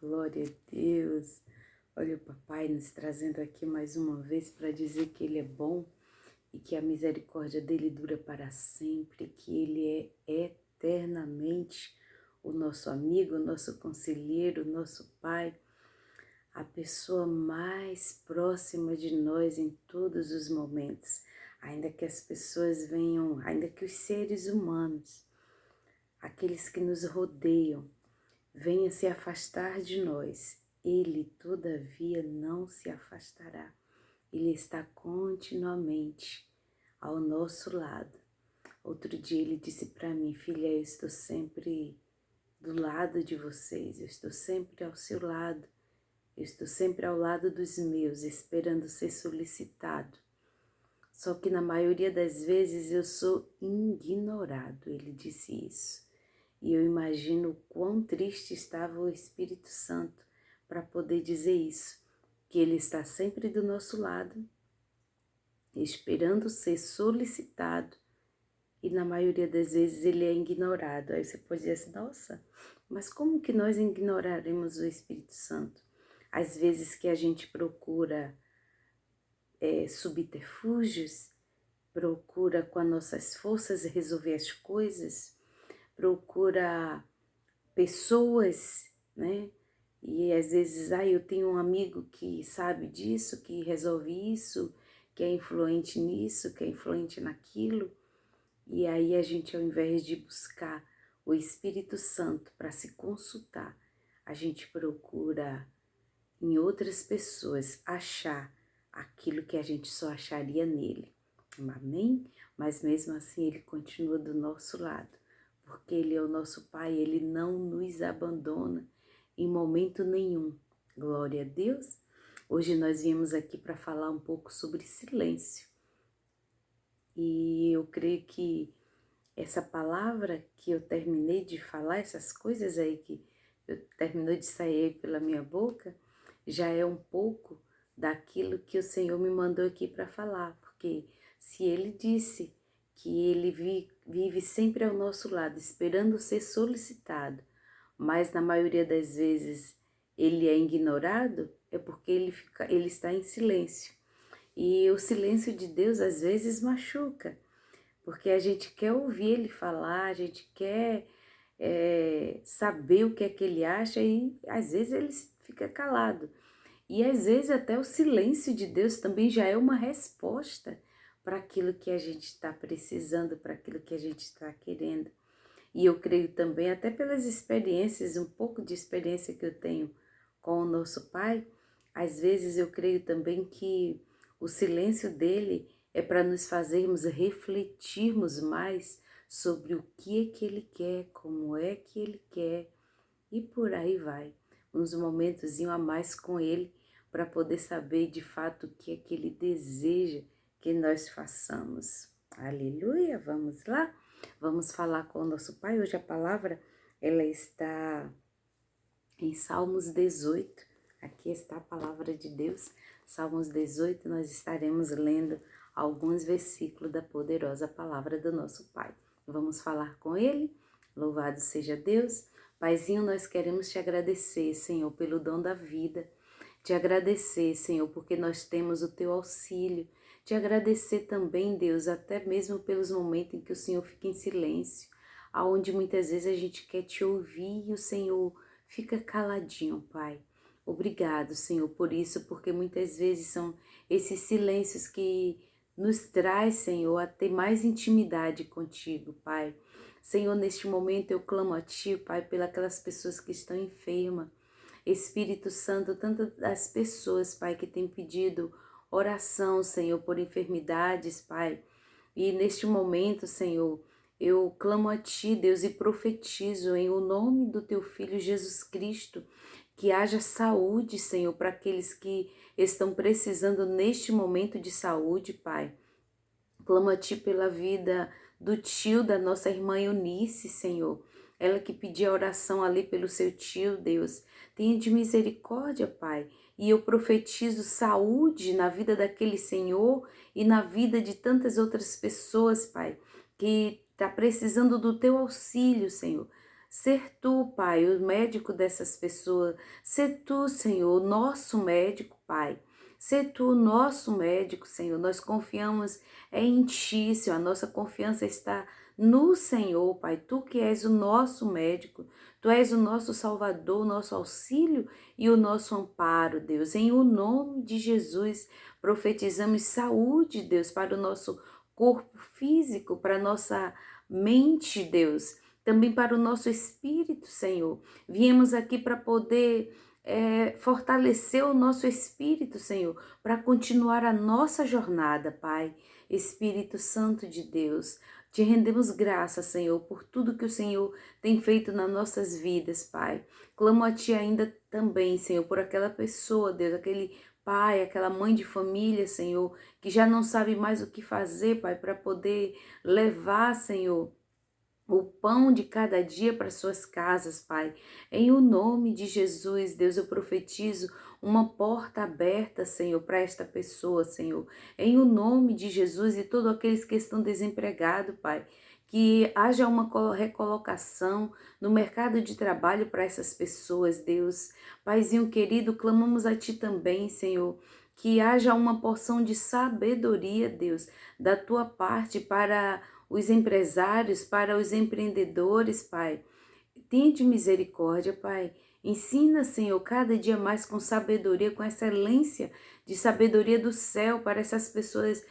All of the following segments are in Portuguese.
Glória a Deus. Olha o papai nos trazendo aqui mais uma vez para dizer que ele é bom e que a misericórdia dele dura para sempre, que ele é eternamente o nosso amigo, o nosso conselheiro, o nosso pai, a pessoa mais próxima de nós em todos os momentos. Ainda que as pessoas venham, ainda que os seres humanos, aqueles que nos rodeiam, venha se afastar de nós, ele todavia não se afastará. Ele está continuamente ao nosso lado. Outro dia ele disse para mim: filha, eu estou sempre do lado de vocês, eu estou sempre ao seu lado, eu estou sempre ao lado dos meus, esperando ser solicitado. Só que na maioria das vezes eu sou ignorado, ele disse isso. E eu imagino o quão triste estava o Espírito Santo para poder dizer isso, que ele está sempre do nosso lado, esperando ser solicitado, e na maioria das vezes ele é ignorado. Aí você pode dizer assim: nossa, mas como que nós ignoraremos o Espírito Santo? Às vezes que a gente procura subterfúgios, procura com as nossas forças resolver as coisas, procura pessoas, né? E às vezes, eu tenho um amigo que sabe disso, que resolve isso, que é influente nisso, que é influente naquilo. E aí a gente, ao invés de buscar o Espírito Santo para se consultar, a gente procura em outras pessoas achar aquilo que a gente só acharia nele. Amém? Mas mesmo assim ele continua do nosso lado, porque ele é o nosso Pai, ele não nos abandona em momento nenhum. Glória a Deus! Hoje nós viemos aqui para falar um pouco sobre silêncio. E eu creio que essa palavra que eu terminei de falar, essas coisas aí que terminou de sair pela minha boca, já é um pouco daquilo que o Senhor me mandou aqui para falar, porque se Ele disse que Ele vive sempre ao nosso lado, esperando ser solicitado, mas na maioria das vezes Ele é ignorado, é porque Ele está em silêncio. E o silêncio de Deus às vezes machuca, porque a gente quer ouvir Ele falar, a gente quer saber o que é que Ele acha e às vezes Ele fica calado. E às vezes até o silêncio de Deus também já é uma resposta para aquilo que a gente está precisando, para aquilo que a gente está querendo. E eu creio também, até pelas experiências, um pouco de experiência que eu tenho com o nosso Pai, às vezes eu creio também que o silêncio dele é para nos fazermos refletirmos mais sobre o que é que ele quer, como é que ele quer, e por aí vai. Uns momentozinho a mais com ele, para poder saber de fato o que é que ele deseja que nós façamos. Aleluia! Vamos lá? Vamos falar com o nosso Pai. Hoje a palavra ela está em Salmos 18. Aqui está a palavra de Deus. Salmos 18, nós estaremos lendo alguns versículos da poderosa palavra do nosso Pai. Vamos falar com Ele? Louvado seja Deus. Paizinho, nós queremos te agradecer, Senhor, pelo dom da vida. Te agradecer, Senhor, porque nós temos o teu auxílio. Te agradecer também, Deus, até mesmo pelos momentos em que o Senhor fica em silêncio, aonde muitas vezes a gente quer te ouvir e o Senhor fica caladinho, Pai. Obrigado, Senhor, por isso, porque muitas vezes são esses silêncios que nos traz, Senhor, a ter mais intimidade contigo, Pai. Senhor, neste momento eu clamo a Ti, Pai, pelas pessoas que estão enfermas. Espírito Santo, tantas das pessoas, Pai, que têm pedido oração, Senhor, por enfermidades, Pai. E neste momento, Senhor, eu clamo a Ti, Deus, e profetizo em o nome do Teu Filho Jesus Cristo, que haja saúde, Senhor, para aqueles que estão precisando neste momento de saúde, Pai. Clamo a Ti pela vida do tio da nossa irmã Eunice, Senhor. Ela que pediu oração ali pelo seu tio, Deus. Tenha de misericórdia, Pai. E eu profetizo saúde na vida daquele Senhor e na vida de tantas outras pessoas, Pai, que está precisando do Teu auxílio, Senhor. ser Tu, Pai, o médico dessas pessoas. Ser Tu, Senhor, o nosso médico, Pai. Ser Tu, o nosso médico, Senhor. Nós confiamos em Ti, Senhor. A nossa confiança está no Senhor, Pai. Tu que és o nosso médico. Tu és o nosso Salvador, o nosso auxílio e o nosso amparo, Deus. Em o nome de Jesus, profetizamos saúde, Deus, para o nosso corpo físico, para a nossa mente, Deus, também para o nosso espírito, Senhor. Viemos aqui para poder fortalecer o nosso espírito, Senhor, para continuar a nossa jornada, Pai. Espírito Santo de Deus, te rendemos graça, Senhor, por tudo que o Senhor tem feito nas nossas vidas, Pai. Clamo a Ti ainda também, Senhor, por aquela pessoa, Deus, aquele pai, aquela mãe de família, Senhor, que já não sabe mais o que fazer, Pai, para poder levar, Senhor, o pão de cada dia para suas casas, Pai. Em o nome de Jesus, Deus, eu profetizo uma porta aberta, Senhor, para esta pessoa, Senhor. Em o nome de Jesus e todos aqueles que estão desempregados, Pai. Que haja uma recolocação no mercado de trabalho para essas pessoas, Deus. Paizinho querido, clamamos a Ti também, Senhor. Que haja uma porção de sabedoria, Deus, da Tua parte para os empresários, para os empreendedores, Pai. Tende misericórdia, Pai. Ensina, Senhor, cada dia mais com sabedoria, com excelência de sabedoria do céu para essas pessoas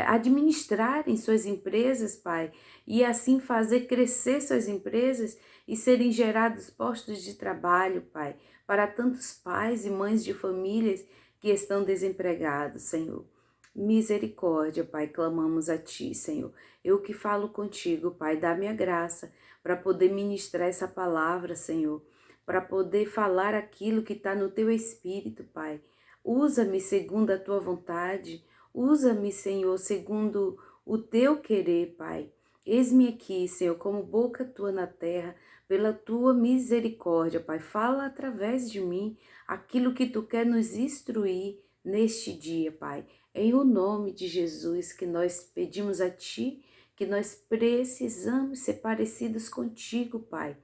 administrarem suas empresas, Pai, e assim fazer crescer suas empresas e serem gerados postos de trabalho, Pai, para tantos pais e mães de famílias que estão desempregados, Senhor. Misericórdia, Pai, clamamos a Ti, Senhor. Eu que falo contigo, Pai, dá-me a graça para poder ministrar essa palavra, Senhor, para poder falar aquilo que está no Teu Espírito, Pai. Usa-me segundo a Tua vontade, usa-me, Senhor, segundo o Teu querer, Pai. Eis-me aqui, Senhor, como boca Tua na terra, pela Tua misericórdia, Pai. Fala através de mim aquilo que Tu quer nos instruir neste dia, Pai. Em o nome de Jesus que nós pedimos a Ti, que nós precisamos ser parecidos contigo, Pai.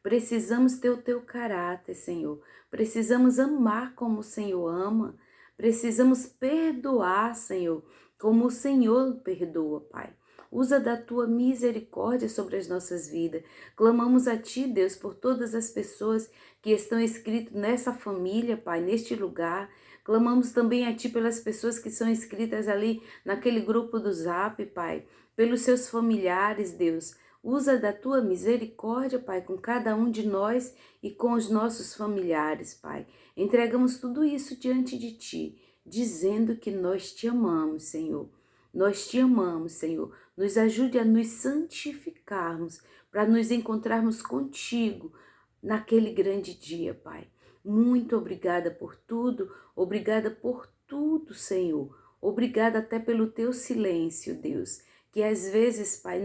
Precisamos ter o Teu caráter, Senhor. Precisamos amar como o Senhor ama. Precisamos perdoar, Senhor, como o Senhor perdoa, Pai. Usa da Tua misericórdia sobre as nossas vidas. Clamamos a Ti, Deus, por todas as pessoas que estão inscritas nessa família, Pai, neste lugar. Clamamos também a Ti pelas pessoas que são inscritas ali naquele grupo do Zap, Pai, pelos seus familiares, Deus. Usa da Tua misericórdia, Pai, com cada um de nós e com os nossos familiares, Pai. Entregamos tudo isso diante de Ti, dizendo que nós Te amamos, Senhor. Nós Te amamos, Senhor. Nos ajude a nos santificarmos, para nos encontrarmos contigo naquele grande dia, Pai. Muito obrigada por tudo, Senhor. Obrigada até pelo Teu silêncio, Deus, que às vezes, Pai,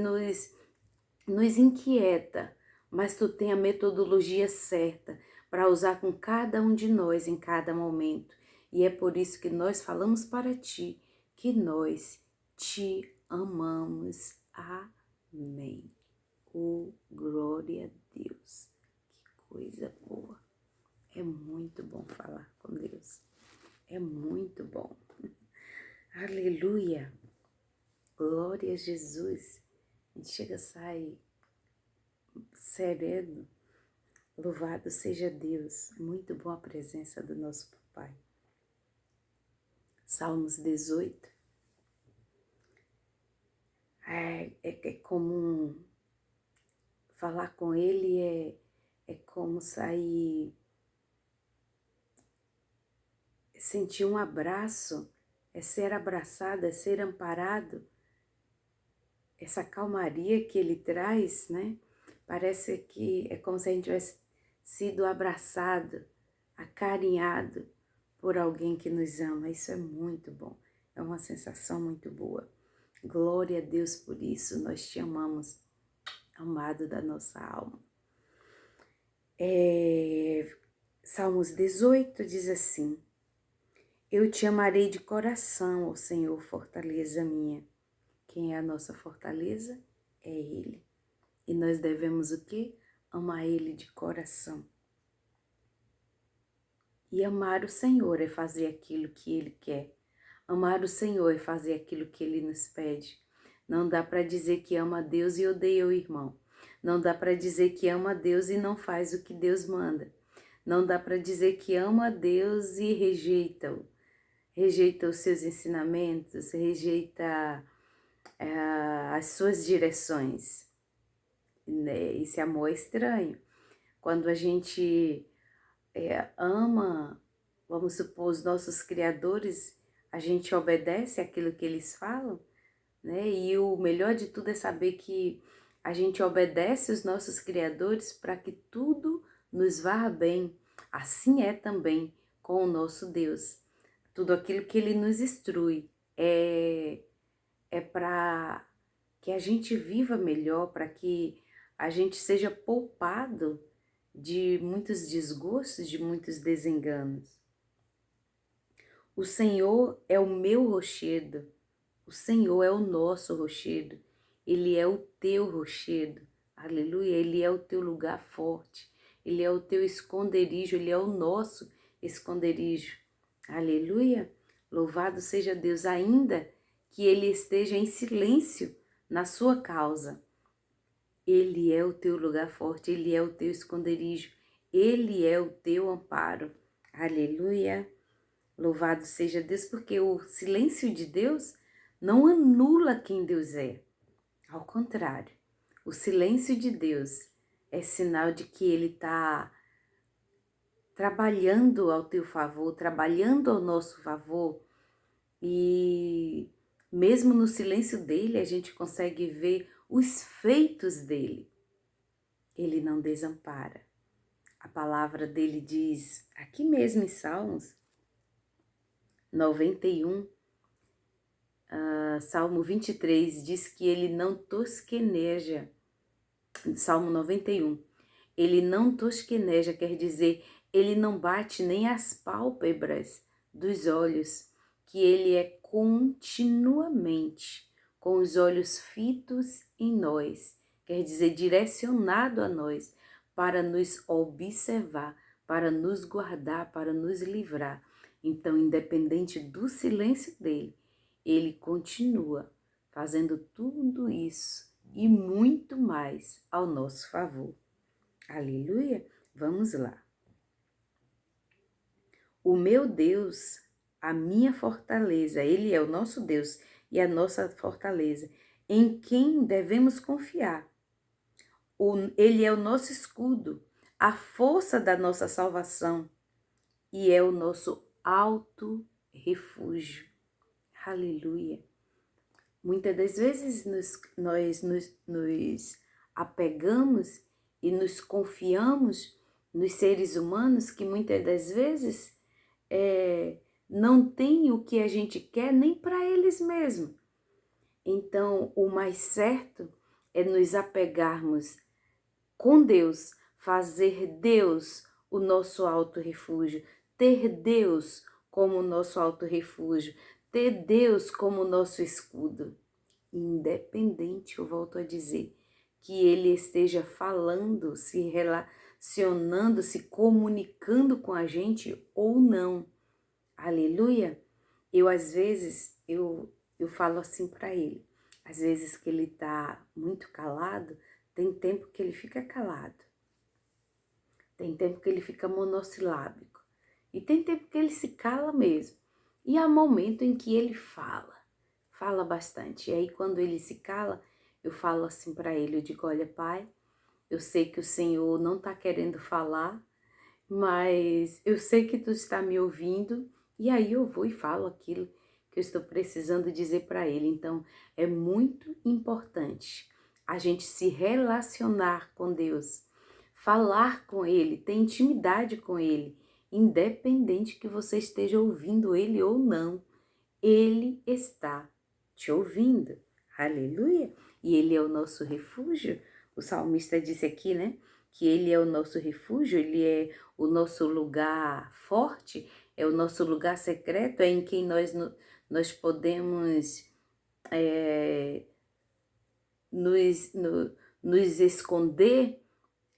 nos inquieta, mas Tu tem a metodologia certa para usar com cada um de nós em cada momento. E é por isso que nós falamos para Ti, que nós Te amamos. Amém. Oh, glória a Deus. Que coisa boa. É muito bom falar com Deus. É muito bom. Aleluia. Glória a Jesus. A gente chega, sai sereno. Louvado seja Deus. É muito bom a presença do nosso Pai. Salmos 18. É como falar com Ele, é como sair, sentir um abraço, é ser abraçado, é ser amparado. Essa calmaria que Ele traz, né? Parece que é como se a gente tivesse sido abraçado, acarinhado por alguém que nos ama. Isso é muito bom, é uma sensação muito boa. Glória a Deus por isso, nós Te amamos, amado da nossa alma. Salmos 18 diz assim: Eu Te amarei de coração, ó Senhor, fortaleza minha. Quem é a nossa fortaleza? É Ele. E nós devemos o quê? amar Ele de coração. E amar o Senhor é fazer aquilo que Ele quer. Amar o Senhor é fazer aquilo que Ele nos pede. Não dá para dizer que ama a Deus e odeia o irmão. Não dá para dizer que ama a Deus e não faz o que Deus manda. Não dá para dizer que ama a Deus e rejeita-o. Rejeita os seus ensinamentos, rejeita as suas direções. Esse amor é estranho. Quando a gente ama, vamos supor, os nossos criadores, a gente obedece aquilo que eles falam, né? E o melhor de tudo é saber que a gente obedece os nossos criadores para que tudo nos vá bem. Assim é também com o nosso Deus. Tudo aquilo que Ele nos instrui é para que a gente viva melhor, para que a gente seja poupado de muitos desgostos, de muitos desenganos. O Senhor é o meu rochedo, o Senhor é o nosso rochedo, Ele é o teu rochedo, aleluia, Ele é o teu lugar forte, Ele é o teu esconderijo, Ele é o nosso esconderijo, aleluia. Louvado seja Deus, ainda que Ele esteja em silêncio na sua causa. Ele é o teu lugar forte, Ele é o teu esconderijo, Ele é o teu amparo. Aleluia. Louvado seja Deus, porque o silêncio de Deus não anula quem Deus é. Ao contrário, o silêncio de Deus é sinal de que Ele está trabalhando ao teu favor, trabalhando ao nosso favor. E mesmo no silêncio dele, a gente consegue ver os feitos dele. Ele não desampara. A palavra dele diz, aqui mesmo em Salmos 91, Salmo 23, diz que ele não tosqueneja. Salmo 91, ele não tosqueneja, quer dizer, ele não bate nem as pálpebras dos olhos, que ele é continuamente com os olhos fitos em nós, quer dizer, direcionado a nós, para nos observar, para nos guardar, para nos livrar. Então, independente do silêncio dele, ele continua fazendo tudo isso e muito mais ao nosso favor. Aleluia? Vamos lá. O meu Deus, a minha fortaleza, Ele é o nosso Deus e a nossa fortaleza, em quem devemos confiar. Ele é o nosso escudo, a força da nossa salvação e é o nosso alto refúgio. Aleluia. Muitas das vezes nós nos apegamos e nos confiamos nos seres humanos que muitas das vezes não tem o que a gente quer nem para eles mesmos. Então, o mais certo é nos apegarmos com Deus, fazer Deus o nosso alto refúgio, ter Deus como o nosso alto refúgio, ter Deus como o nosso escudo. Independente, eu volto a dizer, que Ele esteja falando, se relacionando, se comunicando com a gente ou não. Aleluia! Às vezes, eu falo assim para Ele. Às vezes que Ele está muito calado, tem tempo que Ele fica calado. Tem tempo que Ele fica monossilábico. E tem tempo que Ele se cala mesmo. E há momento em que Ele fala bastante. E aí quando Ele se cala, eu falo assim para Ele, eu digo, olha Pai, eu sei que o Senhor não está querendo falar, mas eu sei que Tu está me ouvindo, e aí eu vou e falo aquilo que eu estou precisando dizer para Ele. Então é muito importante a gente se relacionar com Deus, falar com Ele, ter intimidade com Ele, independente que você esteja ouvindo Ele ou não. Ele está te ouvindo. Aleluia! E Ele é o nosso refúgio. O salmista disse aqui, né? Que Ele é o nosso refúgio, Ele é o nosso lugar forte, é o nosso lugar secreto, é em quem nós podemos nos esconder.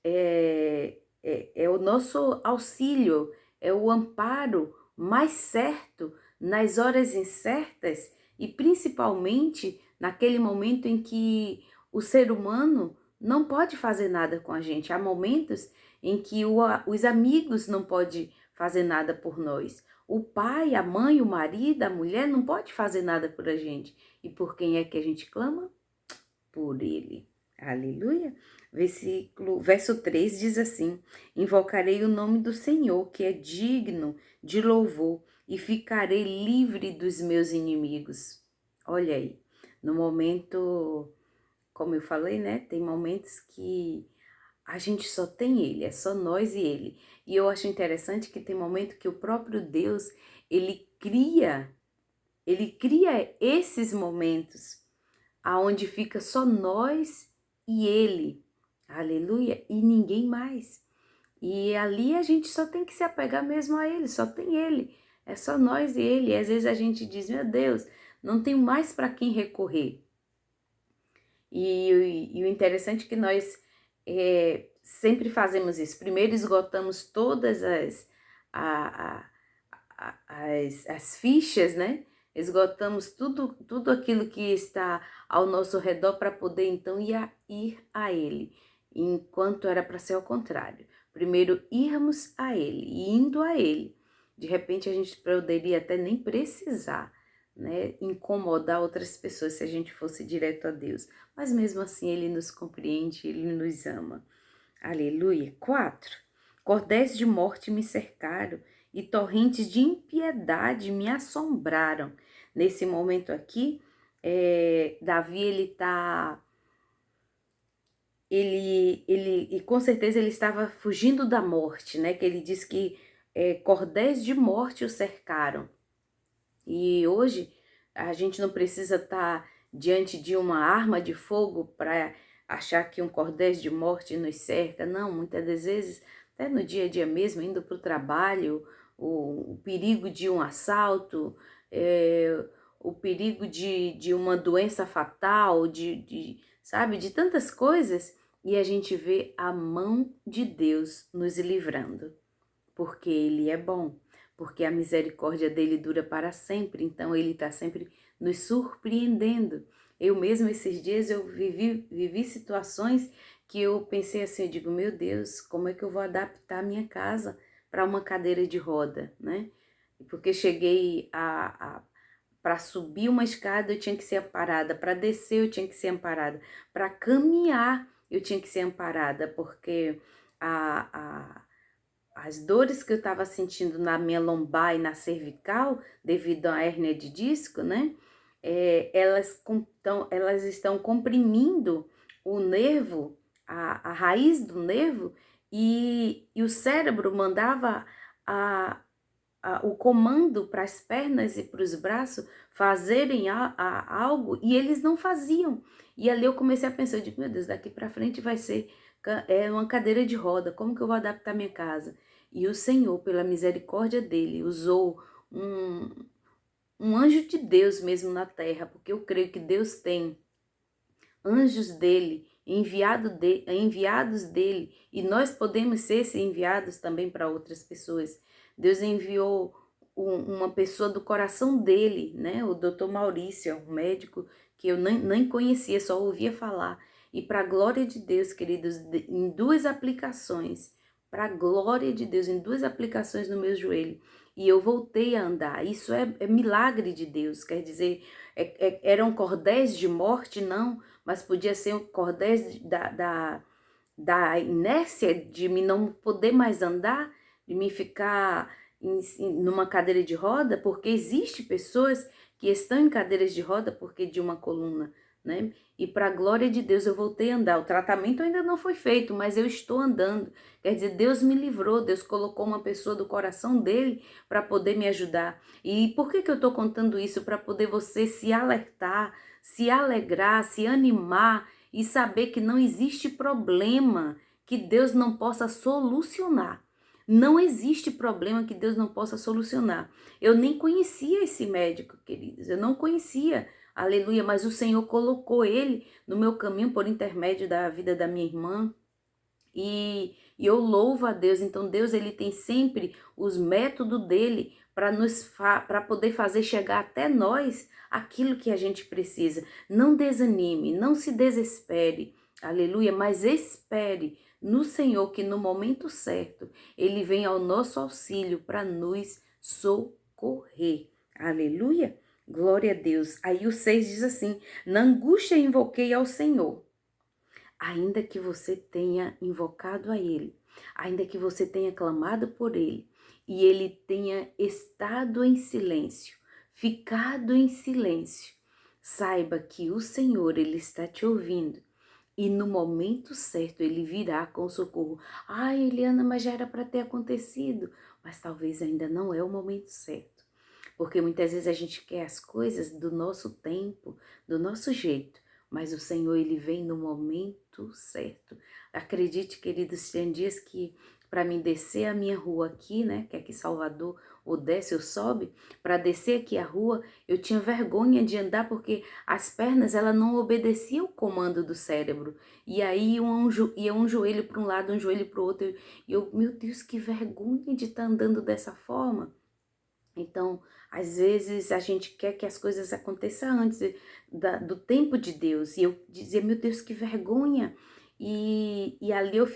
é o nosso auxílio, é o amparo mais certo nas horas incertas e principalmente naquele momento em que o ser humano não pode fazer nada com a gente. Há momentos em que os amigos não podem fazer nada por nós. O pai, a mãe, o marido, a mulher não pode fazer nada por a gente. E por quem é que a gente clama? Por ele. Aleluia. Verso 3 diz assim: invocarei o nome do Senhor, que é digno de louvor, e ficarei livre dos meus inimigos. Olha aí, no momento, como eu falei, né? Tem momentos que a gente só tem ele, é só nós e ele. E eu acho interessante que tem momento que o próprio Deus, ele cria esses momentos aonde fica só nós e ele, aleluia, e ninguém mais. E ali a gente só tem que se apegar mesmo a ele, só tem ele, é só nós e ele. E às vezes a gente diz, meu Deus, não tenho mais para quem recorrer. E o interessante é que nós sempre fazemos isso. Primeiro esgotamos todas a, as fichas, né? Esgotamos tudo aquilo que está ao nosso redor para poder então ir a Ele, enquanto era para ser ao contrário. Primeiro irmos a Ele, e indo a Ele, de repente a gente poderia até nem precisar, né, incomodar outras pessoas se a gente fosse direto a Deus. Mas mesmo assim Ele nos compreende, Ele nos ama. Aleluia. 4. Cordéis de morte me cercaram e torrentes de impiedade me assombraram. Nesse momento aqui, Davi, e com certeza ele estava fugindo da morte, né? Que ele diz que cordéis de morte o cercaram. E hoje a gente não precisa estar diante de uma arma de fogo para achar que um cordéis de morte nos cerca. Não, muitas das vezes, até no dia a dia mesmo, indo para o trabalho, o perigo de um assalto, o perigo de uma doença fatal, sabe, de tantas coisas, e a gente vê a mão de Deus nos livrando, porque Ele é bom, porque a misericórdia dele dura para sempre, então Ele está sempre nos surpreendendo. Eu mesmo esses dias eu vivi situações que eu pensei assim, eu digo, meu Deus, como é que eu vou adaptar a minha casa para uma cadeira de roda, né? Porque cheguei para subir uma escada eu tinha que ser amparada, para descer eu tinha que ser amparada, para caminhar eu tinha que ser amparada, porque as dores que eu estava sentindo na minha lombar e na cervical, devido à hérnia de disco, né? Elas estão comprimindo o nervo, a raiz do nervo, e o cérebro mandava o comando para as pernas e para os braços fazerem algo, e eles não faziam. E ali eu comecei a pensar, eu digo, meu Deus, daqui para frente vai ser uma cadeira de roda, como que eu vou adaptar minha casa? E o Senhor, pela misericórdia dele, usou um anjo de Deus mesmo na terra, porque eu creio que Deus tem anjos dele, enviados dele, e nós podemos ser enviados também para outras pessoas. Deus enviou uma pessoa do coração dele, né? O Dr. Maurício, um médico que eu nem conhecia, só ouvia falar. E para a glória de Deus, queridos, em duas aplicações, para a glória de Deus, em duas aplicações no meu joelho, e eu voltei a andar. Isso é milagre de Deus, quer dizer, eram cordéis de morte, não, mas podia ser um cordéis da inércia de me não poder mais andar, de me ficar numa cadeira de roda, porque existe pessoas que estão em cadeiras de roda porque de uma coluna, né? E para a glória de Deus eu voltei a andar. O tratamento ainda não foi feito, mas eu estou andando. Quer dizer, Deus me livrou, Deus colocou uma pessoa do coração dele para poder me ajudar. E por que eu estou contando isso? Para poder você se alertar, se alegrar, se animar e saber que não existe problema que Deus não possa solucionar. Não existe problema que Deus não possa solucionar. Eu nem conhecia esse médico, queridos, eu não conhecia, aleluia, mas o Senhor colocou ele no meu caminho por intermédio da vida da minha irmã. E eu louvo a Deus. Então Deus, ele tem sempre os métodos dele para poder fazer chegar até nós aquilo que a gente precisa. Não desanime, não se desespere, aleluia, mas espere no Senhor que no momento certo ele vem ao nosso auxílio para nos socorrer, aleluia, glória a Deus. Aí o 6 diz assim: na angústia invoquei ao Senhor. Ainda que você tenha invocado a Ele, ainda que você tenha clamado por Ele, e Ele tenha estado em silêncio, ficado em silêncio, saiba que o Senhor, Ele está te ouvindo, e no momento certo Ele virá com socorro. Ai, Eliana, mas já era para ter acontecido, mas talvez ainda não é o momento certo, porque muitas vezes a gente quer as coisas do nosso tempo, do nosso jeito, mas o Senhor, Ele vem no momento certo. Acredite, queridos, tem dias que para mim descer a minha rua aqui, né, que é aqui em Salvador, ou desce ou sobe, para descer aqui a rua, eu tinha vergonha de andar porque as pernas, ela não obedeciam o comando do cérebro. E aí ia um joelho para um lado, um joelho para o outro, e eu, meu Deus, que vergonha de estar andando dessa forma. Então, às vezes a gente quer que as coisas aconteçam antes do tempo de Deus. E eu dizia, meu Deus, que vergonha. E ali eu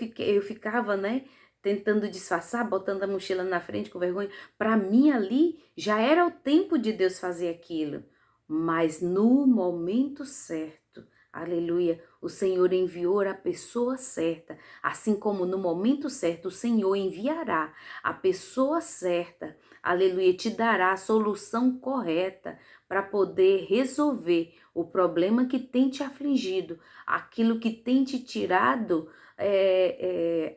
ficava, né, tentando disfarçar, botando a mochila na frente com vergonha. Para mim ali já era o tempo de Deus fazer aquilo. Mas no momento certo, aleluia, o Senhor enviou a pessoa certa. Assim como no momento certo o Senhor enviará a pessoa certa, aleluia, te dará a solução correta para poder resolver o problema que tem te afligido, aquilo que tem te tirado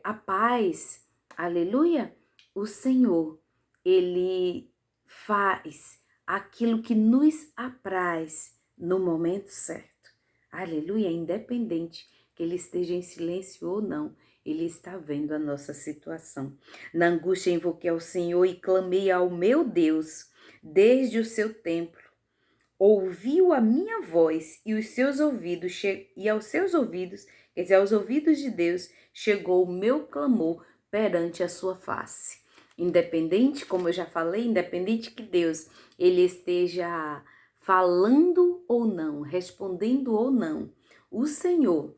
a paz, aleluia. O Senhor, Ele faz aquilo que nos apraz no momento certo, aleluia, independente que Ele esteja em silêncio ou não. Ele está vendo a nossa situação. Na angústia invoquei ao Senhor e clamei ao meu Deus desde o seu templo. Ouviu a minha voz e os seus ouvidos e aos seus ouvidos, quer dizer, aos ouvidos de Deus, chegou o meu clamor perante a sua face. Independente, como eu já falei, independente que Deus ele esteja falando ou não, respondendo ou não, o Senhor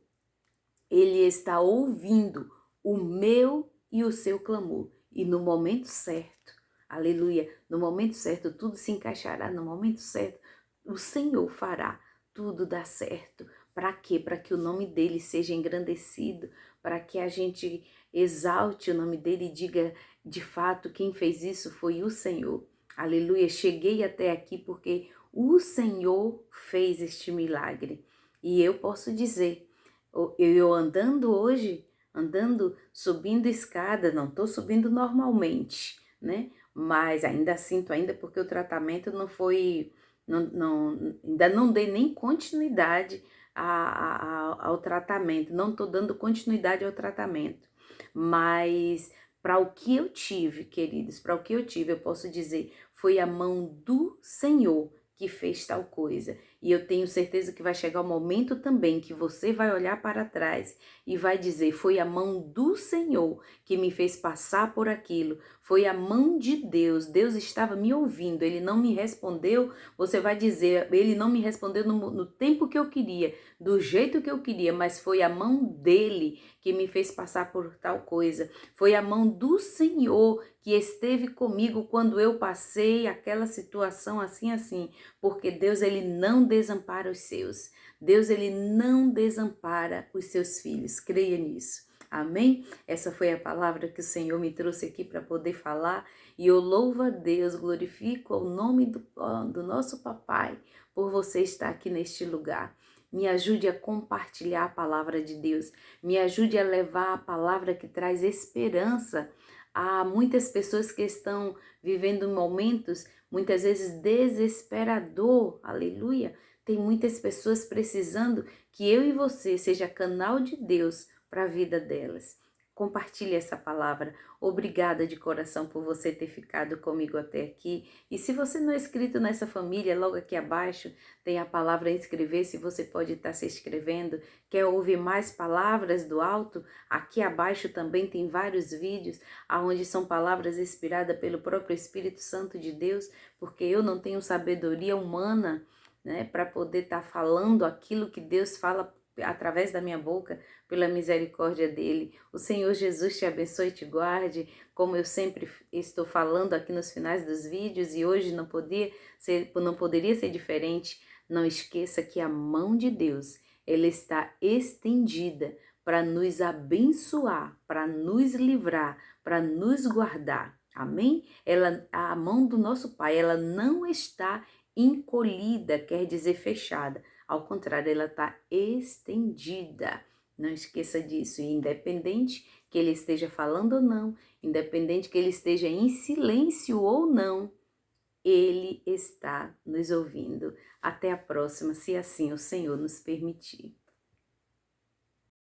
ele está ouvindo o meu e o seu clamor. E no momento certo, aleluia, no momento certo, tudo se encaixará, no momento certo, o Senhor fará tudo dar certo. Para quê? Para que o nome dele seja engrandecido, para que a gente exalte o nome dele e diga, de fato, quem fez isso foi o Senhor. Aleluia, cheguei até aqui porque o Senhor fez este milagre. E eu posso dizer, eu andando hoje, andando, subindo escada, não estou subindo normalmente, né? Mas ainda sinto ainda porque o tratamento não foi, ainda não dei nem continuidade ao tratamento, não estou dando continuidade ao tratamento. Mas para o que eu tive, queridos, para o que eu tive, eu posso dizer, foi a mão do Senhor que fez tal coisa. E eu tenho certeza que vai chegar o momento também que você vai olhar para trás e vai dizer, foi a mão do Senhor que me fez passar por aquilo, foi a mão de Deus, Deus estava me ouvindo, Ele não me respondeu, você vai dizer, Ele não me respondeu no tempo que eu queria, do jeito que eu queria, mas foi a mão dEle que me fez passar por tal coisa, foi a mão do Senhor que esteve comigo quando eu passei aquela situação assim, porque Deus, Ele não desampara os seus. Deus, Ele não desampara os seus filhos. Creia nisso. Amém? Essa foi a palavra que o Senhor me trouxe aqui para poder falar. E eu louvo a Deus, glorifico o nome do nosso papai por você estar aqui neste lugar. Me ajude a compartilhar a palavra de Deus. Me ajude a levar a palavra que traz esperança a muitas pessoas que estão vivendo momentos, muitas vezes desesperador, aleluia. Tem muitas pessoas precisando que eu e você seja canal de Deus para a vida delas. Compartilhe essa palavra. Obrigada de coração por você ter ficado comigo até aqui. E se você não é inscrito nessa família, logo aqui abaixo tem a palavra inscrever-se, você pode estar se inscrevendo. Quer ouvir mais palavras do alto? Aqui abaixo também tem vários vídeos onde são palavras inspiradas pelo próprio Espírito Santo de Deus, porque eu não tenho sabedoria humana, né, para poder estar falando aquilo que Deus fala através da minha boca, pela misericórdia dele. O Senhor Jesus te abençoe e te guarde, como eu sempre estou falando aqui nos finais dos vídeos, e hoje não poderia ser diferente. Não esqueça que a mão de Deus, ela está estendida para nos abençoar, para nos livrar, para nos guardar. Amém? A mão do nosso Pai, ela não está encolhida, quer dizer fechada. Ao contrário, ela está estendida. Não esqueça disso. E independente que ele esteja falando ou não, independente que ele esteja em silêncio ou não, ele está nos ouvindo. Até a próxima, se assim o Senhor nos permitir.